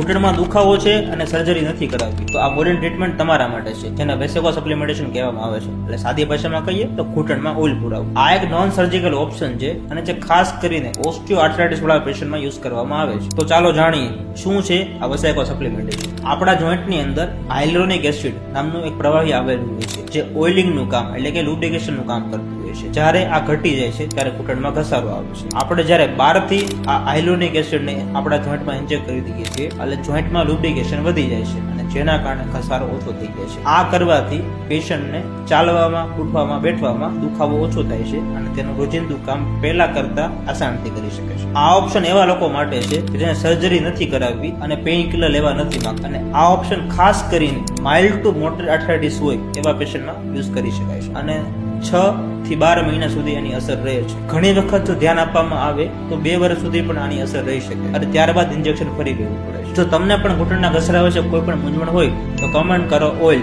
ઘૂંટણમાં દુખાવો છે અને સર્જરી નથી કરાવવી તો આ મોડર્ન ટ્રીટમેન્ટ તમારા માટે છે, જેને વેસેકો સપ્લિમેન્ટેશન કહેવામાં આવે છે. એટલે સાદી ભાષામાં કહીએ તો ઘૂંટણમાં ઓઇલ પુરાવું. આ એક નોન સર્જિકલ ઓપ્શન છે અને જે ખાસ કરીને ઓસ્ટિયોઆર્થરાઇટિસ વાળા પેશન્ટમાં યુઝ કરવામાં આવે છે. તો ચાલો જાણીએ શું છે આ વેસેકો સપ્લિમેન્ટેશન. આપણા જોઈન્ટની અંદર હાઇલોરોનિક એસિડ નામનું એક પ્રવાહી આવેલું હોય છે, જે ઓઇલિંગનું કામ એટલે કે લુબ્રિકેશનનું કામ કરતું હોય છે. જ્યારે આ ઘટી જાય છે ત્યારે ઘૂંટણમાં ઘસારો આવે છે. આપણે જ્યારે બહારથી આ હાઇલોરોનિક એસિડને આપણા જોઈન્ટમાં ઇન્જેક્ટ કરી દઈએ છીએ એટલે જોઈન્ટમાં લુબ્રિકેશન વધી જાય છે અને જેના કારણે ઘસારો ઓછો થઈ જાય છે. આ કરવાથી પેશન્ટને ચાલવામાં, ઉઠવામાં, બેઠવામાં દુખાવો ઓછો થાય છે અને તેનું રોજિંદુ કામ પહેલા કરતા આસાનથી કરી શકે છે. આ ઓપ્શન એવા લોકો માટે છે કે જેને સર્જરી નથી કરાવવી અને પેઇન કિલર લેવા નથી માંગતા, અને આ ઓપ્શન ખાસ કરીને માઇલ્ડ ટુ મોડરેટ આર્થરાઇટિસ હોય એવા પેશન્ટમાં યુઝ કરી શકાય છે અને 6 થી 12 મહિના સુધી એની અસર રહે છે. ઘણી વખત જો ધ્યાન આપવામાં આવે તો 2 વર્ષ સુધી પણ આની અસર રહી શકે અને ત્યારબાદ ઇન્જેક્શન ફરી લેવું પડે છે. જો તમને પણ ઘૂંટણના ઘસરા વિશે કોઈ પણ મૂંઝવણ હોય તો કમેન્ટ કરો ઓઇલ